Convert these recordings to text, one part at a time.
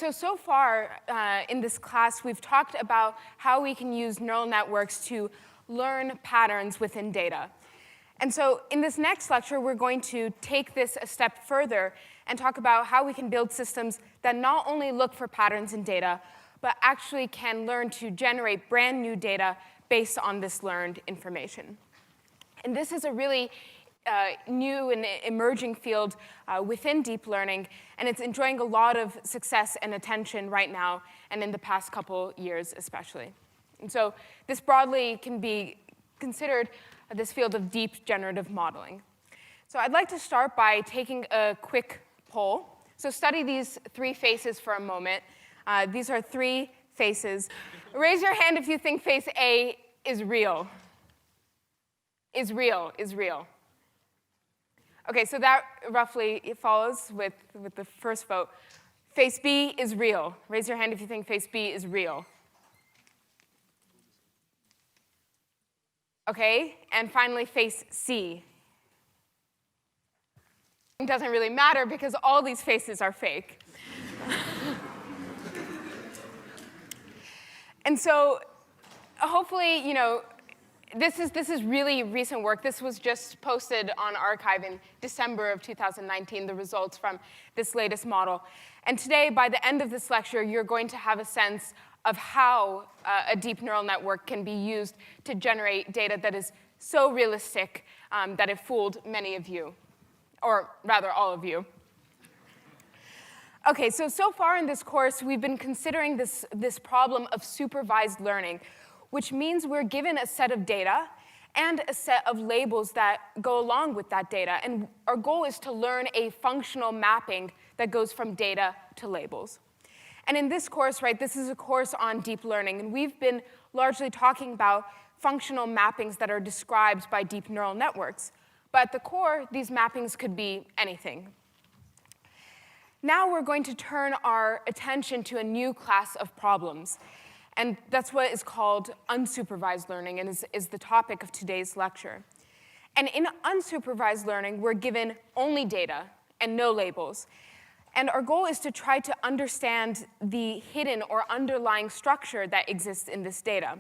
So far in this class, we've talked about how we can use neural networks to learn patterns within data. And so in this next lecture, we're going to take this a step further and talk about how we can build systems that not only look for patterns in data, but actually can learn to generate brand new data based on this learned information. And this is a really new and emerging field within deep learning, and it's enjoying a lot of success and attention right now, and in the past couple years especially. And so this broadly can be considered this field of deep generative modeling. So I'd like to start by taking a quick poll. So study these three faces for a moment. These are three faces. Raise your hand if you think face A is real. Is real. OK, so that roughly follows with the first vote. Face B is real. Raise your hand if you think face B is real. OK, and finally, face C. It doesn't really matter because all these faces are fake. And so hopefully, this is really recent work. This was just posted on arXiv in December of 2019, the results from this latest model. And today, by the end of this lecture, you're going to have a sense of how a deep neural network can be used to generate data that is so realistic that it fooled many of you, or rather all of you. OK, so far in this course, we've been considering this problem of supervised learning, which means we're given a set of data and a set of labels that go along with that data. And our goal is to learn a functional mapping that goes from data to labels. And in this course, this is a course on deep learning. And we've been largely talking about functional mappings that are described by deep neural networks. But at the core, these mappings could be anything. Now we're going to turn our attention to a new class of problems. And that's what is called unsupervised learning, and is the topic of today's lecture. And in unsupervised learning, we're given only data and no labels. And our goal is to try to understand the hidden or underlying structure that exists in this data.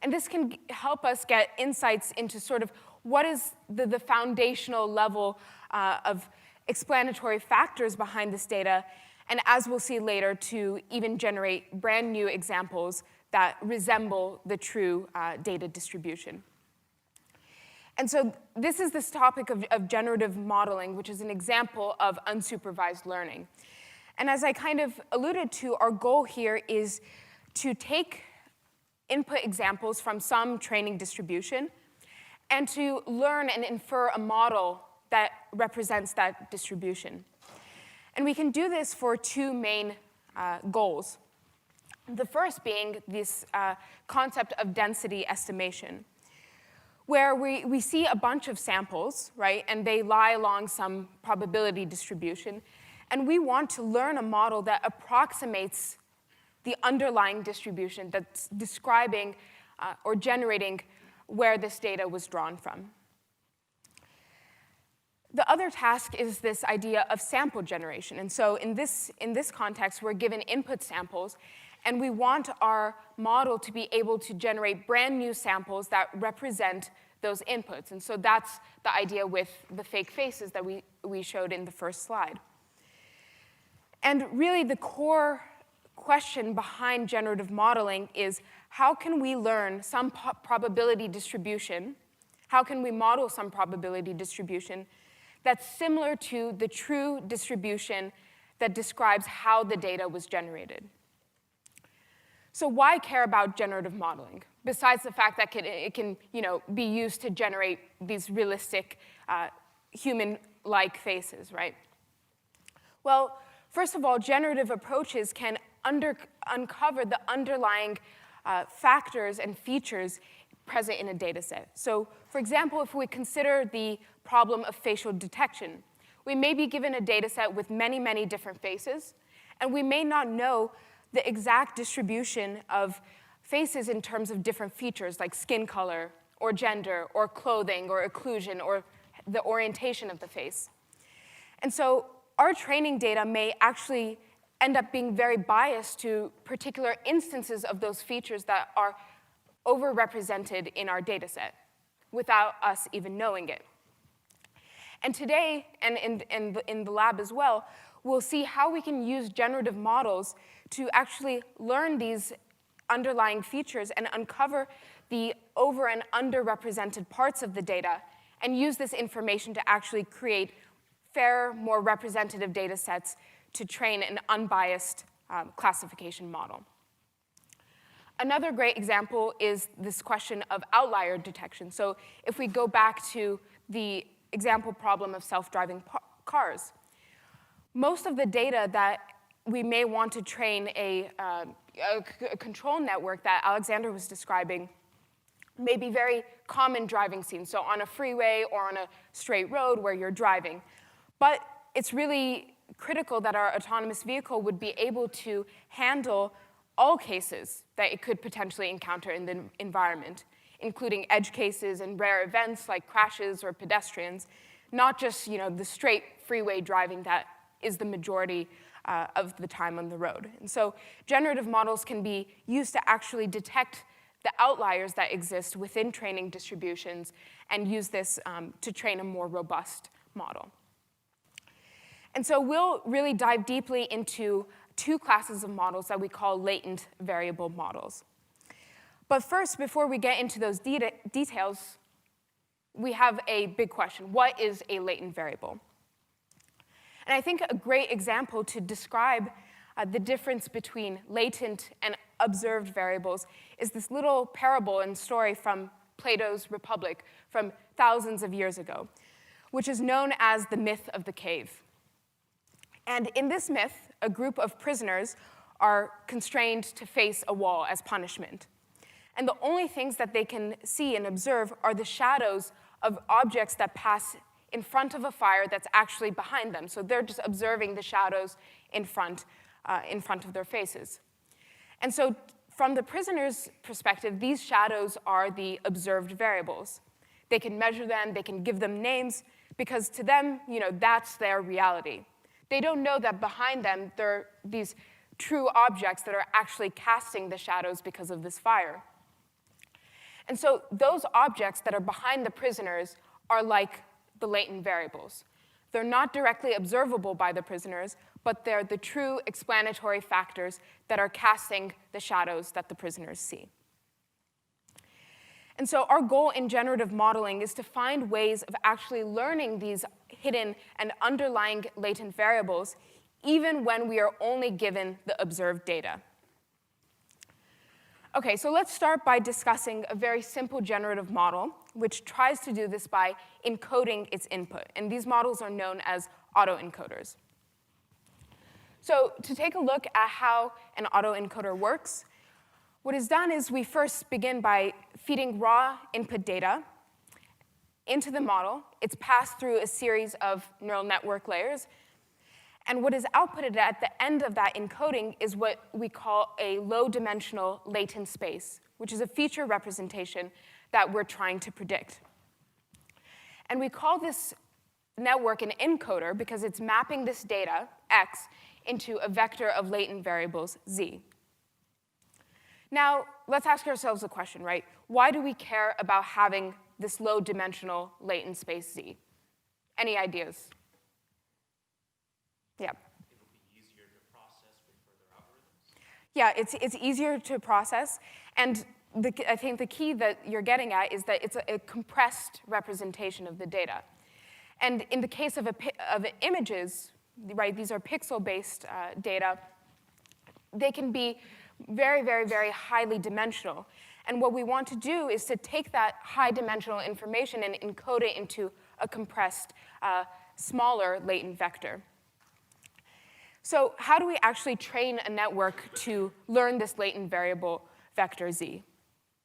And this can help us get insights into sort of what is the foundational level of explanatory factors behind this data, and as we'll see later, to even generate brand new examples that resemble the true data distribution. And so this is this topic of generative modeling, which is an example of unsupervised learning. And as I kind of alluded to, our goal here is to take input examples from some training distribution and to learn and infer a model that represents that distribution. And we can do this for two main goals. The first being this concept of density estimation, where we see a bunch of samples, and they lie along some probability distribution. And we want to learn a model that approximates the underlying distribution that's describing or generating where this data was drawn from. The other task is this idea of sample generation. And so in this context, we're given input samples, and we want our model to be able to generate brand new samples that represent those inputs. And so that's the idea with the fake faces that we showed in the first slide. And really, the core question behind generative modeling is, how can we learn some probability distribution? How can we model some probability distribution that's similar to the true distribution that describes how the data was generated? So why care about generative modeling, besides the fact that it can be used to generate these realistic human-like faces, right? Well, first of all, generative approaches can uncover the underlying factors and features present in a data set. So for example, if we consider the problem of facial detection, we may be given a data set with many, many different faces, and we may not know the exact distribution of faces in terms of different features like skin color or gender or clothing or occlusion or the orientation of the face. And so our training data may actually end up being very biased to particular instances of those features that are overrepresented in our data set without us even knowing it. And today, and in the lab as well, we'll see how we can use generative models to actually learn these underlying features and uncover the over and underrepresented parts of the data and use this information to actually create fair, more representative data sets to train an unbiased classification model. Another great example is this question of outlier detection. So if we go back to the example problem of self-driving cars, most of the data that we may want to train a control network that Alexander was describing may be very common driving scenes, so on a freeway or on a straight road where you're driving. But it's really critical that our autonomous vehicle would be able to handle all cases that it could potentially encounter in the environment, including edge cases and rare events like crashes or pedestrians, not just the straight freeway driving that is the majority of the time on the road. And so generative models can be used to actually detect the outliers that exist within training distributions and use this to train a more robust model. And so we'll really dive deeply into two classes of models that we call latent variable models. But first, before we get into those details, we have a big question. What is a latent variable? And I think a great example to describe the difference between latent and observed variables is this little parable and story from Plato's Republic from thousands of years ago, which is known as the myth of the cave. And in this myth, a group of prisoners are constrained to face a wall as punishment. And the only things that they can see and observe are the shadows of objects that pass in front of a fire that's actually behind them. So they're just observing the shadows in front of their faces. And so from the prisoner's perspective, these shadows are the observed variables. They can measure them, they can give them names, because to them, that's their reality. They don't know that behind them, there are these true objects that are actually casting the shadows because of this fire. And so those objects that are behind the prisoners are like the latent variables. They're not directly observable by the prisoners, but they're the true explanatory factors that are casting the shadows that the prisoners see. And so our goal in generative modeling is to find ways of actually learning these hidden and underlying latent variables, even when we are only given the observed data. Okay, so let's start by discussing a very simple generative model, which tries to do this by encoding its input. And these models are known as autoencoders. So to take a look at how an autoencoder works, what is done is we first begin by feeding raw input data into the model. It's passed through a series of neural network layers. And what is outputted at the end of that encoding is what we call a low-dimensional latent space, which is a feature representation that we're trying to predict. And we call this network an encoder because it's mapping this data, x, into a vector of latent variables, z. Now, let's ask ourselves a question, right? Why do we care about having this low-dimensional latent space z? Any ideas? Yeah. It'll be easier to process with further algorithms? Yeah, it's easier to process. And I think the key that you're getting at is that it's a compressed representation of the data. And in the case of images, right, these are pixel-based data, they can be very, very, very highly dimensional. And what we want to do is to take that high-dimensional information and encode it into a compressed, smaller latent vector. So how do we actually train a network to learn this latent variable vector z?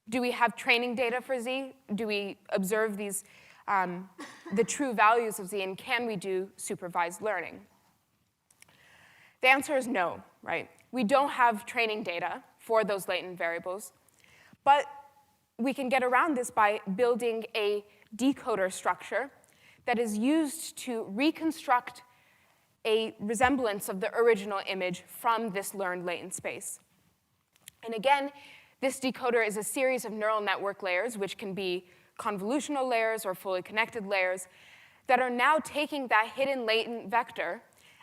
Do we have training data for z? Do we observe these, the true values of z, and can we do supervised learning? The answer is no, right? We don't have training data for those latent variables, but we can get around this by building a decoder structure that is used to reconstruct a resemblance of the original image from this learned latent space. And again, this decoder is a series of neural network layers, which can be convolutional layers or fully connected layers, that are now taking that hidden latent vector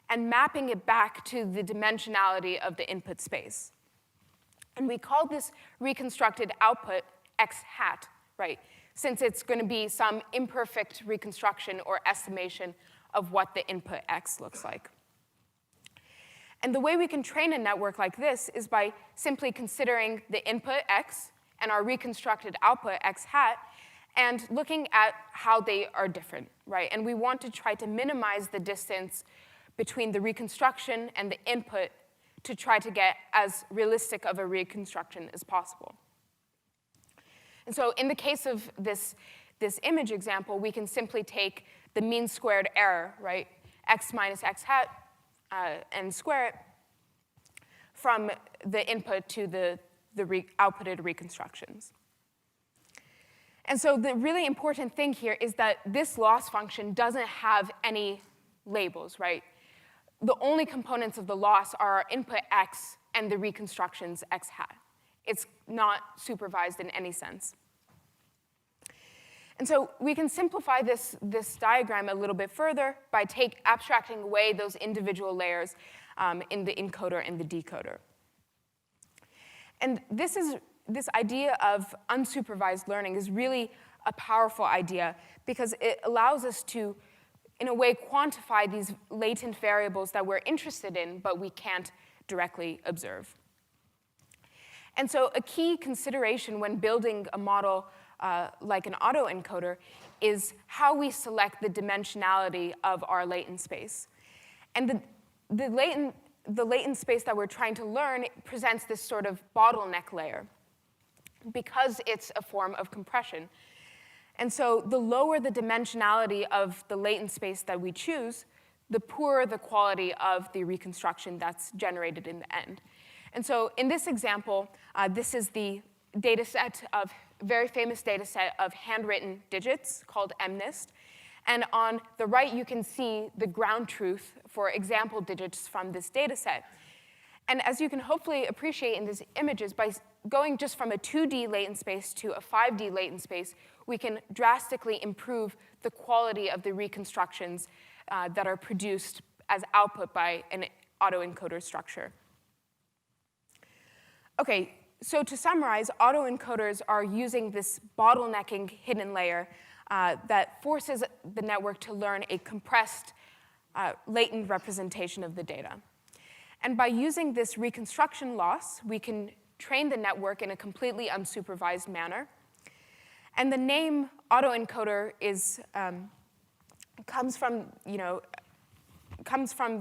and mapping it back to the dimensionality of the input space. And we call this reconstructed output x hat, right? Since it's going to be some imperfect reconstruction or estimation of what the input x looks like. And the way we can train a network like this is by simply considering the input x and our reconstructed output x hat and looking at how they are different, right? And we want to try to minimize the distance between the reconstruction and the input to try to get as realistic of a reconstruction as possible. And so in the case of this image example, we can simply take the mean squared error, right, x minus x hat, and square it from the input to the outputted reconstructions. And so the really important thing here is that this loss function doesn't have any labels, right? The only components of the loss are our input x and the reconstructions x hat. It's not supervised in any sense. And so we can simplify this diagram a little bit further by abstracting away those individual layers in the encoder and the decoder. And this idea of unsupervised learning is really a powerful idea because it allows us to, in a way, quantify these latent variables that we're interested in, but we can't directly observe. And so a key consideration when building a model like an autoencoder is how we select the dimensionality of our latent space. And the latent space that we're trying to learn presents this sort of bottleneck layer because it's a form of compression. And so the lower the dimensionality of the latent space that we choose, the poorer the quality of the reconstruction that's generated in the end. And so in this example, this is the very famous data set of handwritten digits called MNIST. And on the right, you can see the ground truth for example digits from this data set. And as you can hopefully appreciate in these images, by going just from a 2D latent space to a 5D latent space, we can drastically improve the quality of the reconstructions that are produced as output by an autoencoder structure. OK, so to summarize, autoencoders are using this bottlenecking hidden layer that forces the network to learn a compressed latent representation of the data. And by using this reconstruction loss, we can train the network in a completely unsupervised manner. And the name autoencoder comes from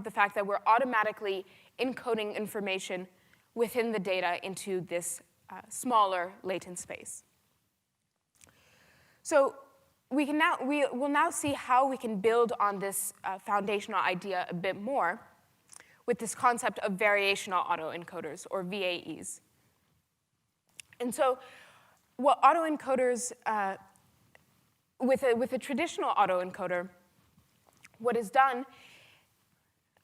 the fact that we're automatically encoding information within the data into this smaller latent space. So we will now see how we can build on this foundational idea a bit more with this concept of variational autoencoders, or VAEs. And so what autoencoders, with a traditional autoencoder, what is done,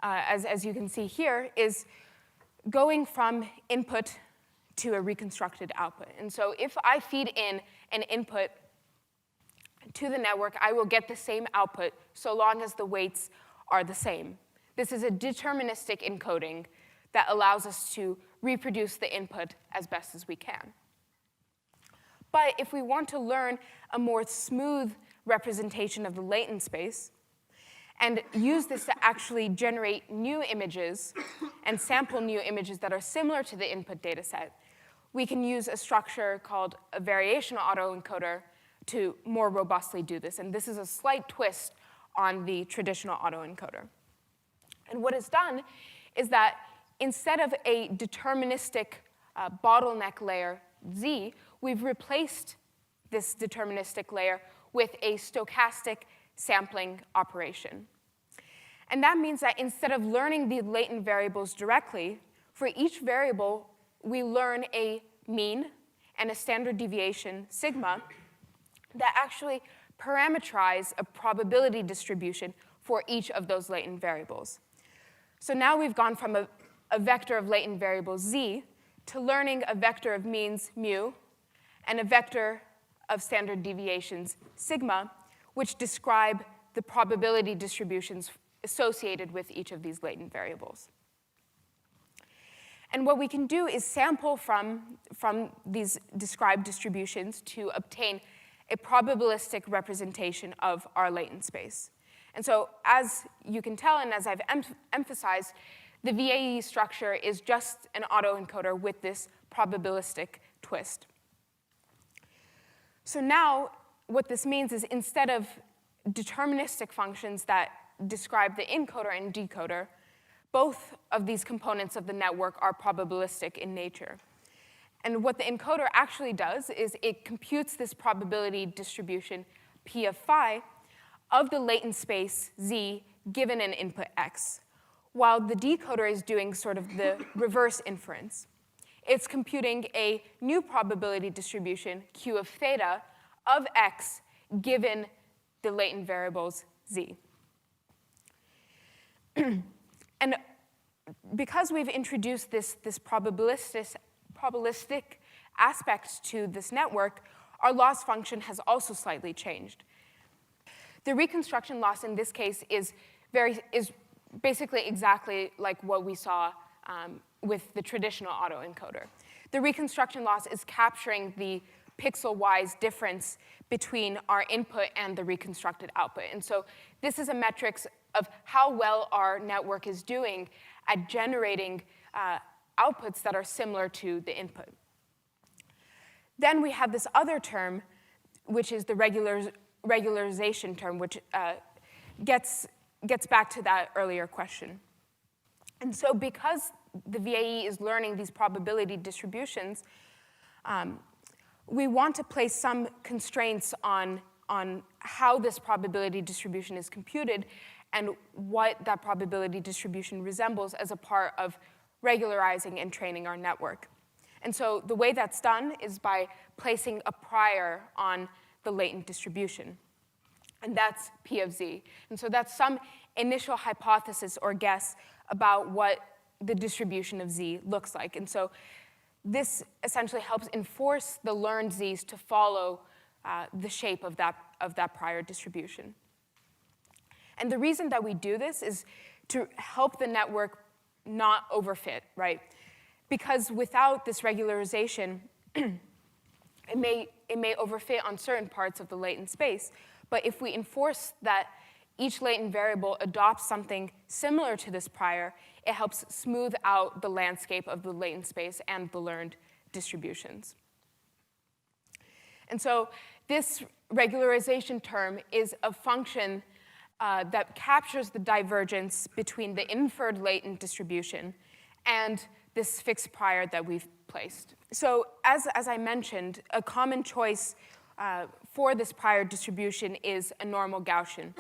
as you can see here, is going from input to a reconstructed output. And so if I feed in an input to the network, I will get the same output so long as the weights are the same. This is a deterministic encoding that allows us to reproduce the input as best as we can. But if we want to learn a more smooth representation of the latent space and use this to actually generate new images and sample new images that are similar to the input data set, we can use a structure called a variational autoencoder to more robustly do this. And this is a slight twist on the traditional autoencoder. And what is done is that instead of a deterministic bottleneck layer, Z, we've replaced this deterministic layer with a stochastic sampling operation. And that means that instead of learning the latent variables directly, for each variable, we learn a mean and a standard deviation, sigma, that actually parameterize a probability distribution for each of those latent variables. So now we've gone from a vector of latent variables z to learning a vector of means mu and a vector of standard deviations sigma, which describe the probability distributions associated with each of these latent variables. And what we can do is sample from these described distributions to obtain a probabilistic representation of our latent space. And so as you can tell, and as I've emphasized, the VAE structure is just an autoencoder with this probabilistic twist. So now what this means is instead of deterministic functions that describe the encoder and decoder, both of these components of the network are probabilistic in nature. And what the encoder actually does is it computes this probability distribution, P of phi, of the latent space Z given an input X, while the decoder is doing sort of the reverse inference. It's computing a new probability distribution, Q of theta, of X given the latent variables Z. And because we've introduced this probabilistic aspect to this network, our loss function has also slightly changed. The reconstruction loss in this case is basically exactly like what we saw with the traditional autoencoder. The reconstruction loss is capturing the pixel-wise difference between our input and the reconstructed output. And so this is a metric of how well our network is doing at generating outputs that are similar to the input. Then we have this other term, which is the regularization term, which gets back to that earlier question. And so because the VAE is learning these probability distributions, we want to place some constraints on how this probability distribution is computed and what that probability distribution resembles as a part of regularizing and training our network. And so the way that's done is by placing a prior on the latent distribution. And that's P of Z. And so that's some initial hypothesis or guess about what the distribution of Z looks like. And so this essentially helps enforce the learned Z's to follow the shape of that prior distribution. And the reason that we do this is to help the network not overfit, right? Because without this regularization, it may overfit on certain parts of the latent space. But if we enforce that each latent variable adopts something similar to this prior, it helps smooth out the landscape of the latent space and the learned distributions. And so this regularization term is a function that captures the divergence between the inferred latent distribution and this fixed prior that we've placed. So as I mentioned, a common choice for this prior distribution is a normal Gaussian,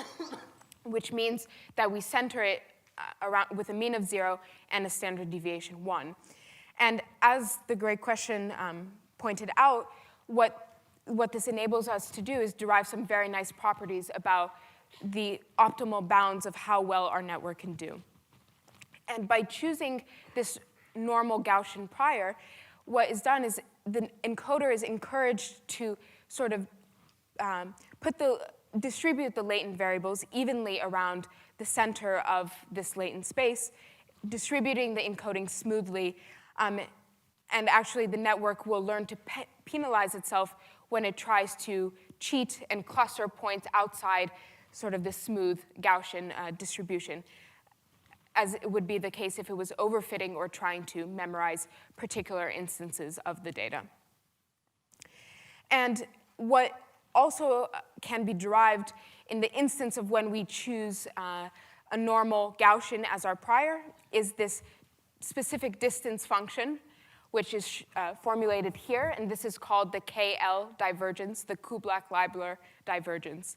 which means that we center it around with a mean of 0 and a standard deviation 1. And as the great question pointed out, what this enables us to do is derive some very nice properties about the optimal bounds of how well our network can do. And by choosing this normal Gaussian prior, what is done is the encoder is encouraged to sort of distribute the latent variables evenly around the center of this latent space, distributing the encoding smoothly, and actually the network will learn to penalize itself when it tries to cheat and cluster points outside sort of this smooth Gaussian distribution, as it would be the case if it was overfitting or trying to memorize particular instances of the data. And what also can be derived in the instance of when we choose a normal Gaussian as our prior is this specific distance function, which is formulated here, and this is called the KL divergence, the Kublak-Leibler divergence.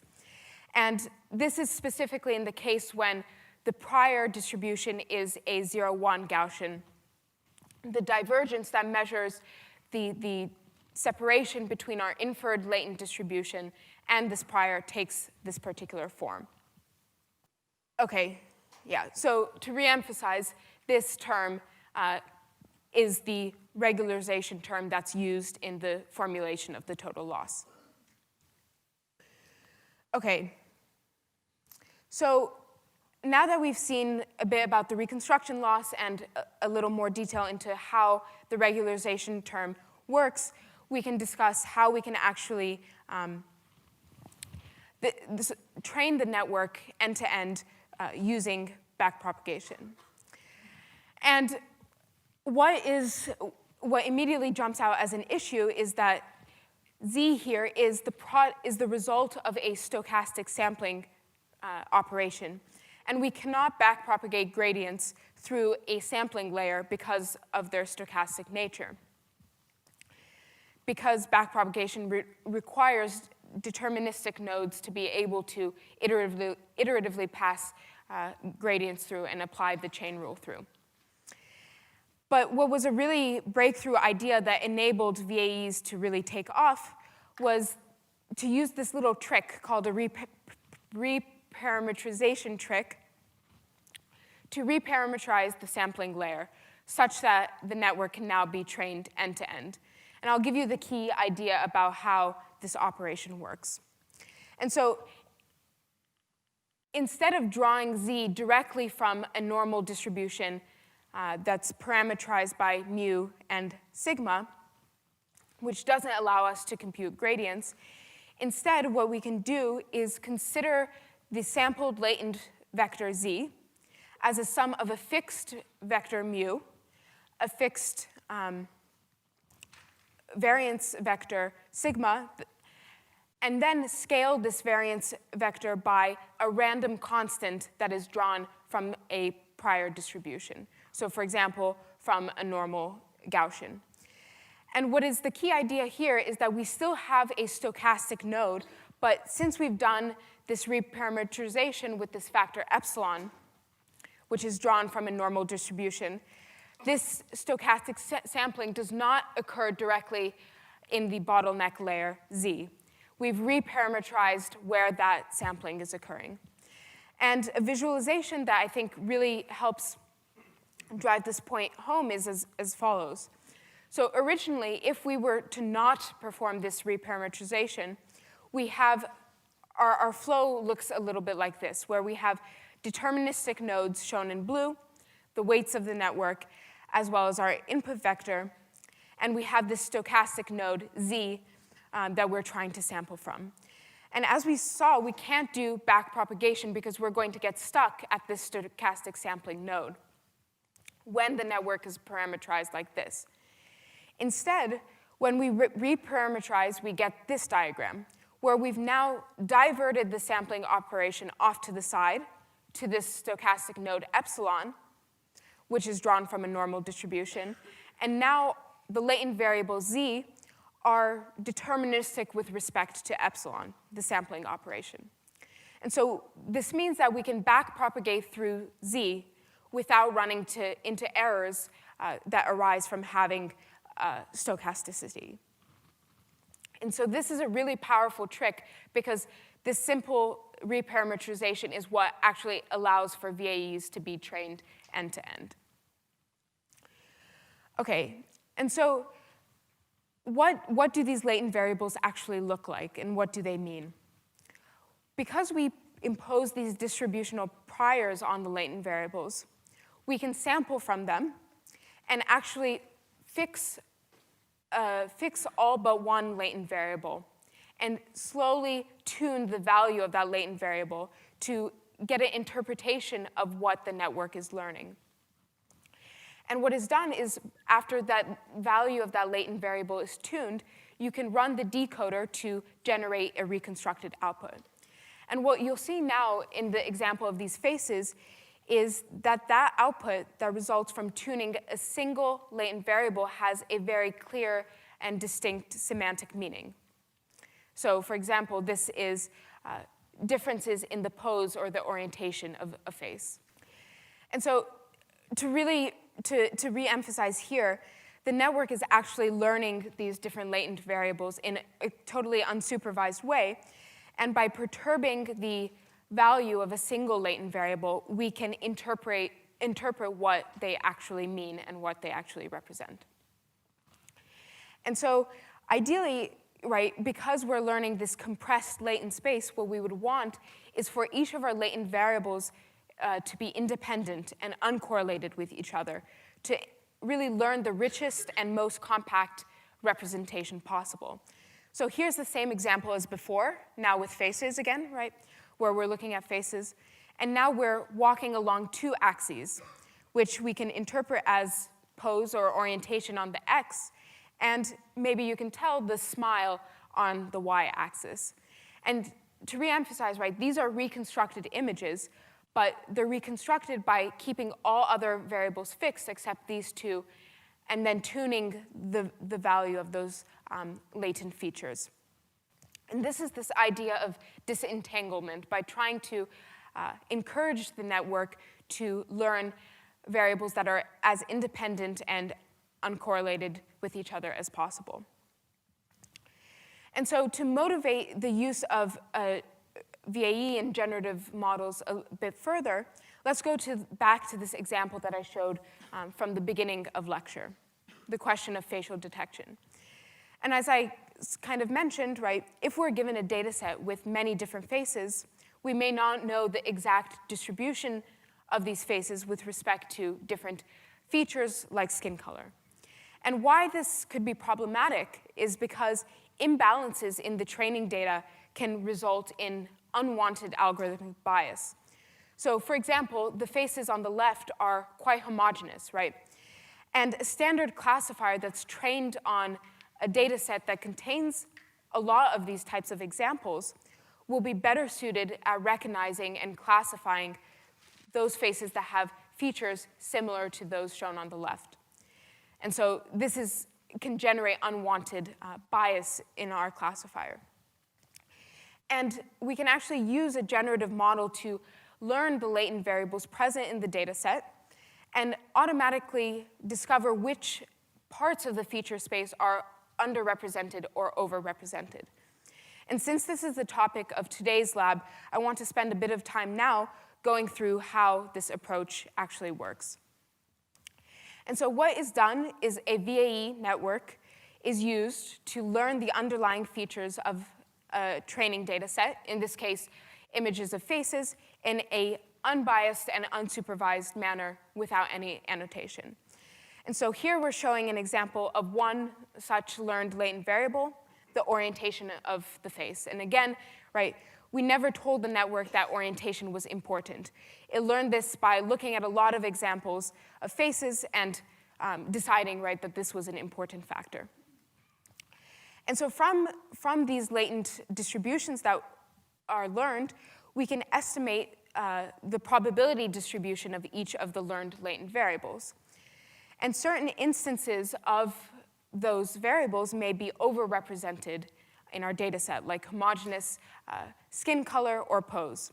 And this is specifically in the case when the prior distribution is a 0-1 Gaussian. The divergence that measures the separation between our inferred latent distribution and this prior takes this particular form. Okay, Yeah, so to reemphasize, this term is the regularization term that's used in the formulation of the total loss. Okay, so now that we've seen a bit about the reconstruction loss and a little more detail into how the regularization term works, we can discuss how we can actually train the network end-to-end using backpropagation. And what immediately jumps out as an issue is that Z here is the result of a stochastic sampling operation. And we cannot backpropagate gradients through a sampling layer because of their stochastic nature. Because backpropagation requires deterministic nodes to be able to iteratively pass gradients through and apply the chain rule through. But what was a really breakthrough idea that enabled VAEs to really take off was to use this little trick called a reparametrization trick to reparametrize the sampling layer such that the network can now be trained end-to-end. And I'll give you the key idea about how this operation works. And so instead of drawing Z directly from a normal distribution that's parametrized by mu and sigma, which doesn't allow us to compute gradients, instead what we can do is consider the sampled latent vector Z as a sum of a fixed vector mu, a fixed variance vector sigma, and then scale this variance vector by a random constant that is drawn from a prior distribution. So for example, from a normal Gaussian. And what is the key idea here is that we still have a stochastic node, but since we've done this reparametrization with this factor epsilon, which is drawn from a normal distribution, this stochastic sampling does not occur directly in the bottleneck layer Z. We've reparametrized where that sampling is occurring. And a visualization that I think really helps drive this point home is as follows. So originally, if we were to not perform this reparametrization, we have our flow looks a little bit like this, where we have deterministic nodes shown in blue, the weights of the network, as well as our input vector, and we have this stochastic node, Z, that we're trying to sample from. And as we saw, we can't do backpropagation because we're going to get stuck at this stochastic sampling node when the network is parametrized like this. Instead, when we reparametrize, we get this diagram, where we've now diverted the sampling operation off to the side to this stochastic node epsilon, which is drawn from a normal distribution. And now the latent variables Z are deterministic with respect to epsilon, the sampling operation. And so this means that we can backpropagate through Z without running into errors that arise from having stochasticity. And so this is a really powerful trick because this simple reparametrization is what actually allows for VAEs to be trained end-to-end. Okay, and so what do these latent variables actually look like, and what do they mean? Because we impose these distributional priors on the latent variables, we can sample from them and actually fix all but one latent variable and slowly tune the value of that latent variable to get an interpretation of what the network is learning. And what is done is, after that value of that latent variable is tuned, you can run the decoder to generate a reconstructed output. And what you'll see now in the example of these faces is that that output that results from tuning a single latent variable has a very clear and distinct semantic meaning. So for example, this is differences in the pose or the orientation of a face. And so to re-emphasize here, the network is actually learning these different latent variables in a totally unsupervised way. And by perturbing the value of a single latent variable, we can interpret what they actually mean and what they actually represent. And so ideally, right, because we're learning this compressed latent space, what we would want is for each of our latent variables to be independent and uncorrelated with each other, to really learn the richest and most compact representation possible. So here's the same example as before, now with faces again, right, where we're looking at faces. And now we're walking along two axes, which we can interpret as pose or orientation on the x, and maybe you can tell the smile on the y-axis. And to reemphasize, right, these are reconstructed images, but they're reconstructed by keeping all other variables fixed except these two, and then tuning the value of those latent features. And this is this idea of disentanglement, by trying to encourage the network to learn variables that are as independent and uncorrelated with each other as possible. And so to motivate the use of VAE and generative models a bit further, let's go back to this example that I showed from the beginning of lecture, the question of facial detection. And as I kind of mentioned, right, if we're given a data set with many different faces, we may not know the exact distribution of these faces with respect to different features like skin color. And why this could be problematic is because imbalances in the training data can result in unwanted algorithmic bias. So for example, the faces on the left are quite homogeneous, right? And a standard classifier that's trained on a data set that contains a lot of these types of examples will be better suited at recognizing and classifying those faces that have features similar to those shown on the left. And so this can generate unwanted bias in our classifier. And we can actually use a generative model to learn the latent variables present in the data set and automatically discover which parts of the feature space are underrepresented or overrepresented. And since this is the topic of today's lab, I want to spend a bit of time now going through how this approach actually works. And so what is done is a VAE network is used to learn the underlying features of a training data set, in this case, images of faces, in an unbiased and unsupervised manner without any annotation. And so here we're showing an example of one such learned latent variable, the orientation of the face. And again, right, we never told the network that orientation was important. It learned this by looking at a lot of examples of faces and deciding, right, that this was an important factor. And so from these latent distributions that are learned, we can estimate the probability distribution of each of the learned latent variables. And certain instances of those variables may be overrepresented in our data set, like homogeneous skin color or pose.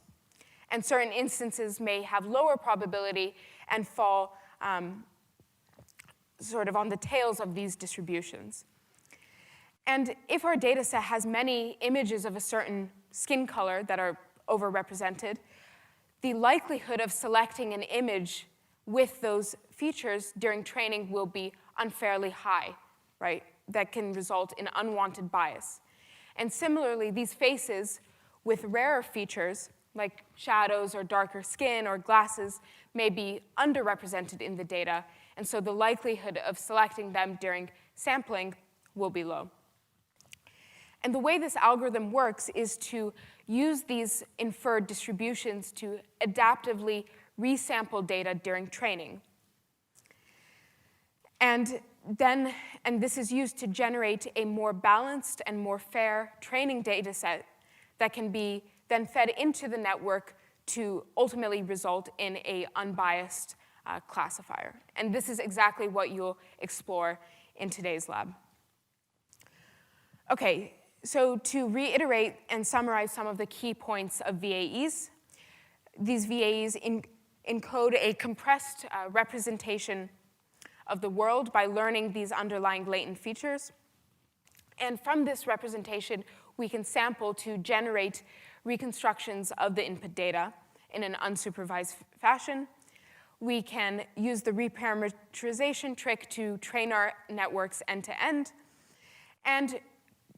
And certain instances may have lower probability and fall sort of on the tails of these distributions. And if our data set has many images of a certain skin color that are overrepresented, the likelihood of selecting an image with those features during training will be unfairly high, right? That can result in unwanted bias. And similarly, these faces with rarer features, like shadows or darker skin or glasses, may be underrepresented in the data, and so the likelihood of selecting them during sampling will be low. And the way this algorithm works is to use these inferred distributions to adaptively resample data during training. And this is used to generate a more balanced and more fair training data set that can be then fed into the network to ultimately result in an unbiased classifier. And this is exactly what you'll explore in today's lab. Okay, so to reiterate and summarize some of the key points of VAEs, these VAEs encode a compressed representation of the world by learning these underlying latent features. And from this representation, we can sample to generate reconstructions of the input data in an unsupervised fashion. We can use the reparametrization trick to train our networks end-to-end, and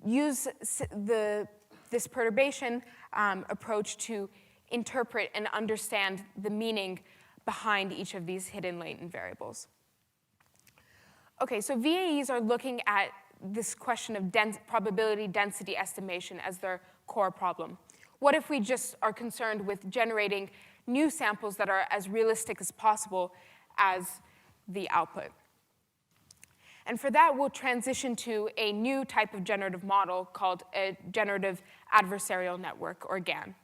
use this perturbation approach to interpret and understand the meaning behind each of these hidden latent variables. Okay, so VAEs are looking at this question of probability density estimation as their core problem. What if we just are concerned with generating new samples that are as realistic as possible as the output? And for that, we'll transition to a new type of generative model called a generative adversarial network, or GAN.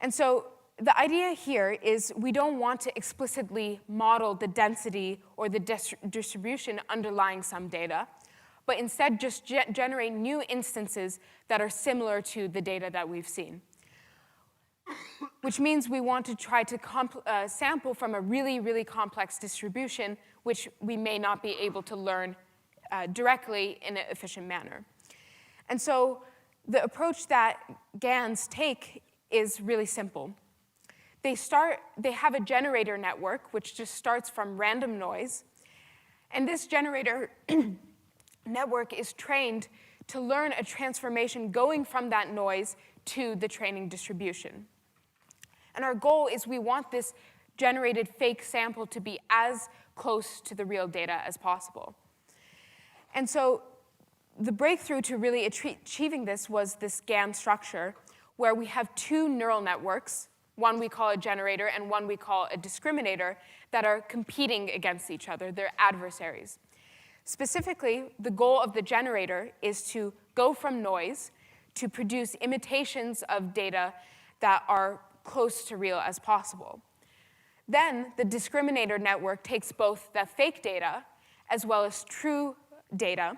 And so the idea here is we don't want to explicitly model the density or the distribution underlying some data, but instead just generate new instances that are similar to the data that we've seen. Which means we want to try to sample from a really, really complex distribution, which we may not be able to learn directly in an efficient manner. And so the approach that GANs take is really simple. They have a generator network, which just starts from random noise. And this generator network is trained to learn a transformation going from that noise to the training distribution. And our goal is we want this generated fake sample to be as close to the real data as possible. And so the breakthrough to really achieving this was this GAN structure, where we have two neural networks, one we call a generator and one we call a discriminator, that are competing against each other. They're adversaries. Specifically, the goal of the generator is to go from noise to produce imitations of data that are close to real as possible. Then the discriminator network takes both the fake data as well as true data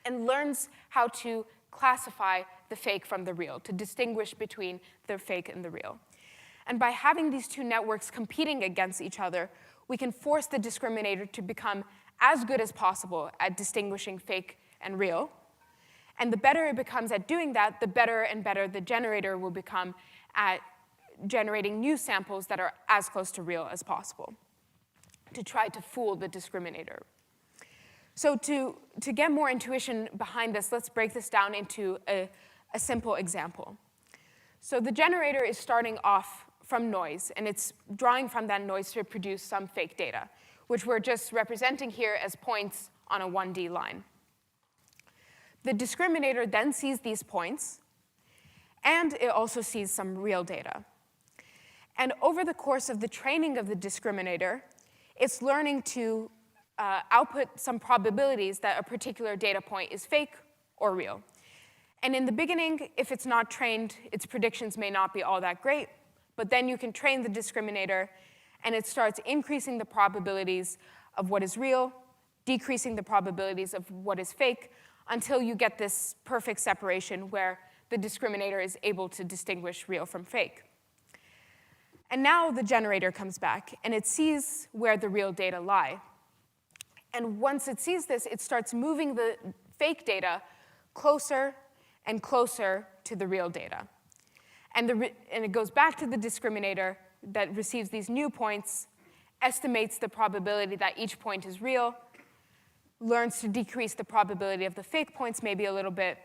and learns how to classify the fake from the real, to distinguish between the fake and the real. And by having these two networks competing against each other, we can force the discriminator to become as good as possible at distinguishing fake and real. And the better it becomes at doing that, the better and better the generator will become at generating new samples that are as close to real as possible, to try to fool the discriminator. So to get more intuition behind this, let's break this down into a simple example. So the generator is starting off from noise, and it's drawing from that noise to produce some fake data, which we're just representing here as points on a 1D line. The discriminator then sees these points, and it also sees some real data. And over the course of the training of the discriminator, it's learning to output some probabilities that a particular data point is fake or real. And in the beginning, if it's not trained, its predictions may not be all that great, but then you can train the discriminator, and it starts increasing the probabilities of what is real, decreasing the probabilities of what is fake, until you get this perfect separation where the discriminator is able to distinguish real from fake. And now the generator comes back, and it sees where the real data lie. And once it sees this, it starts moving the fake data closer and closer to the real data. And it goes back to the discriminator that receives these new points, estimates the probability that each point is real, learns to decrease the probability of the fake points maybe a little bit,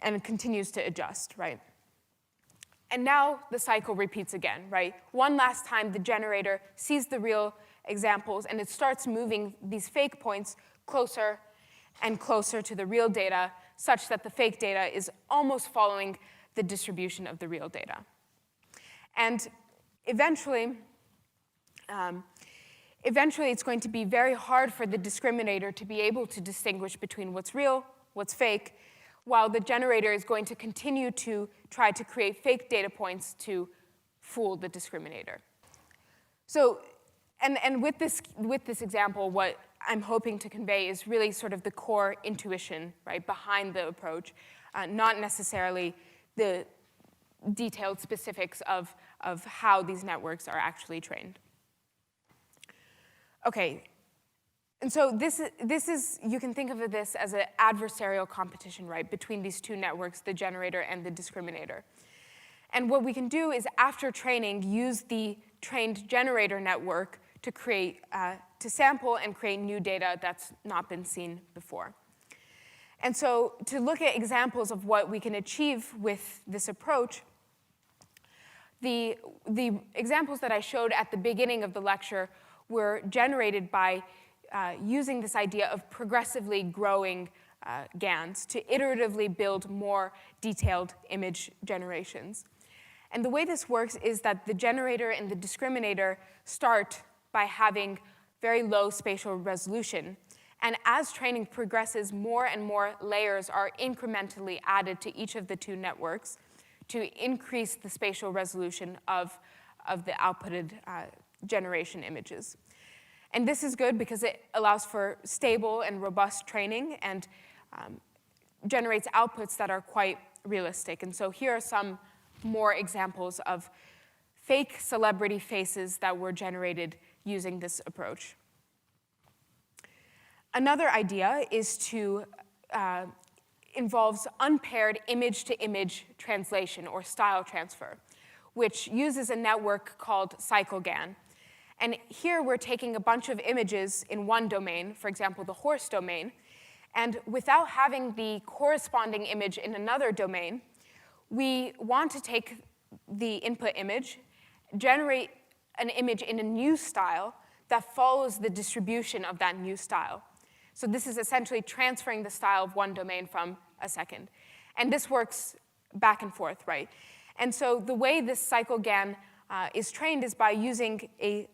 and continues to adjust, right? And now the cycle repeats again, right? One last time, the generator sees the real examples, and it starts moving these fake points closer and closer to the real data, such that the fake data is almost following the distribution of the real data. And eventually, it's going to be very hard for the discriminator to be able to distinguish between what's real, what's fake, while the generator is going to continue to try to create fake data points to fool the discriminator. So, and with this example, what I'm hoping to convey is really sort of the core intuition, right, behind the approach, not necessarily the detailed specifics of how these networks are actually trained. Okay, And so this is, you can think of this as an adversarial competition, right, between these two networks, the generator and the discriminator. And what we can do is, after training, use the trained generator network to create, to sample and create new data that's not been seen before. And so to look at examples of what we can achieve with this approach, the examples that I showed at the beginning of the lecture were generated by using this idea of progressively growing GANs to iteratively build more detailed image generations. And the way this works is that the generator and the discriminator start by having very low spatial resolution. And as training progresses, more and more layers are incrementally added to each of the two networks to increase the spatial resolution of the outputted generation images. And this is good because it allows for stable and robust training and generates outputs that are quite realistic. And so here are some more examples of fake celebrity faces that were generated using this approach. Another idea is to involves unpaired image-to-image translation, or style transfer, which uses a network called CycleGAN. And here we're taking a bunch of images in one domain, for example, the horse domain, and without having the corresponding image in another domain, we want to take the input image, generate an image in a new style that follows the distribution of that new style. So this is essentially transferring the style of one domain from a second. And this works back and forth, right? And so the way this CycleGAN is trained is by using a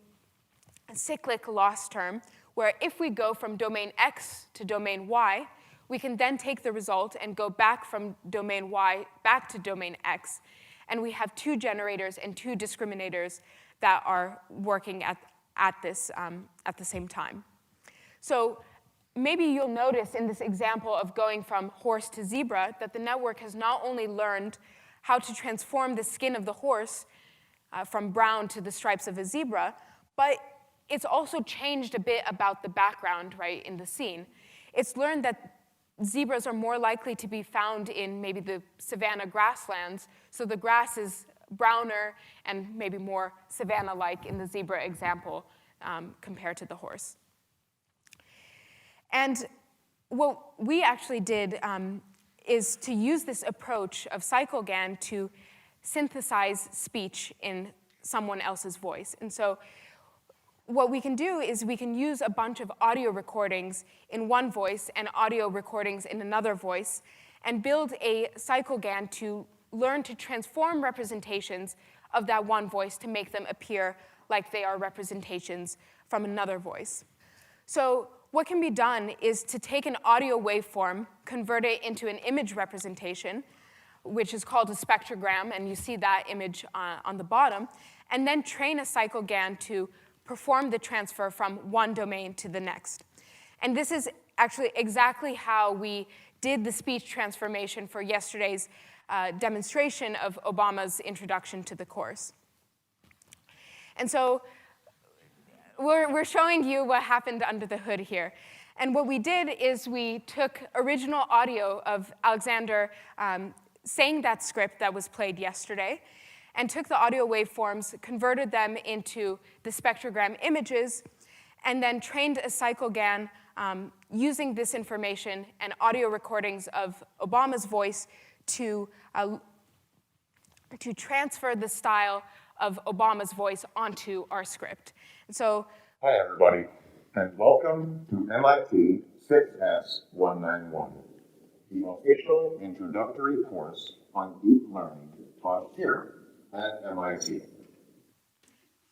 cyclic loss term, where if we go from domain X to domain Y, we can then take the result and go back from domain Y back to domain X. And we have two generators and two discriminators that are working at the same time. So maybe you'll notice in this example of going from horse to zebra that the network has not only learned how to transform the skin of the horse from brown to the stripes of a zebra, but it's also changed a bit about the background, right, in the scene. It's learned that zebras are more likely to be found in maybe the savanna grasslands, so the grass is browner and maybe more savanna-like in the zebra example compared to the horse. And what we actually did is to use this approach of CycleGAN to synthesize speech in someone else's voice. And so what we can do is we can use a bunch of audio recordings in one voice and audio recordings in another voice and build a CycleGAN to learn to transform representations of that one voice to make them appear like they are representations from another voice. So what can be done is to take an audio waveform, convert it into an image representation, which is called a spectrogram, and you see that image on the bottom, and then train a CycleGAN to perform the transfer from one domain to the next. And this is actually exactly how we did the speech transformation for yesterday's demonstration of Obama's introduction to the course. And so we're showing you what happened under the hood here. And what we did is we took original audio of Alexander saying that script that was played yesterday, and took the audio waveforms, converted them into the spectrogram images, and then trained a CycleGAN using this information and audio recordings of Obama's voice to transfer the style of Obama's voice onto our script. And so, hi everybody, and welcome to MIT 6S191, the official introductory course on deep learning taught here at MIT.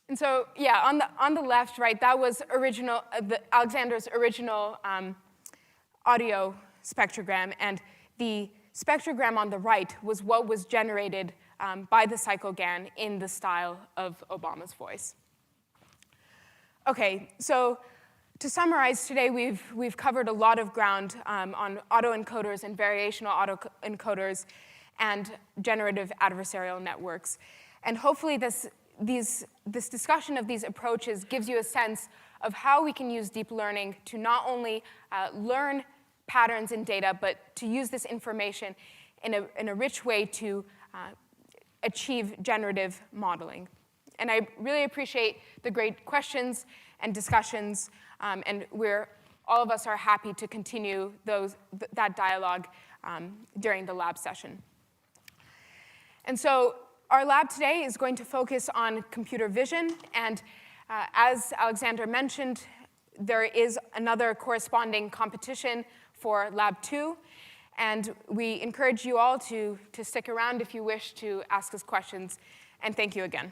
And so, yeah, on the left, right, that was original, Alexander's original audio spectrogram, and the spectrogram on the right was what was generated by the CycleGAN in the style of Obama's voice. Okay, so to summarize, today we've covered a lot of ground on autoencoders and variational autoencoders and generative adversarial networks. And hopefully this discussion of these approaches gives you a sense of how we can use deep learning to not only learn patterns in data, but to use this information in a rich way to achieve generative modeling. And I really appreciate the great questions and discussions, and all of us are happy to continue that dialogue during the lab session. And so our lab today is going to focus on computer vision, and as Alexander mentioned, there is another corresponding competition for Lab 2, and we encourage you all to stick around if you wish to ask us questions, and thank you again.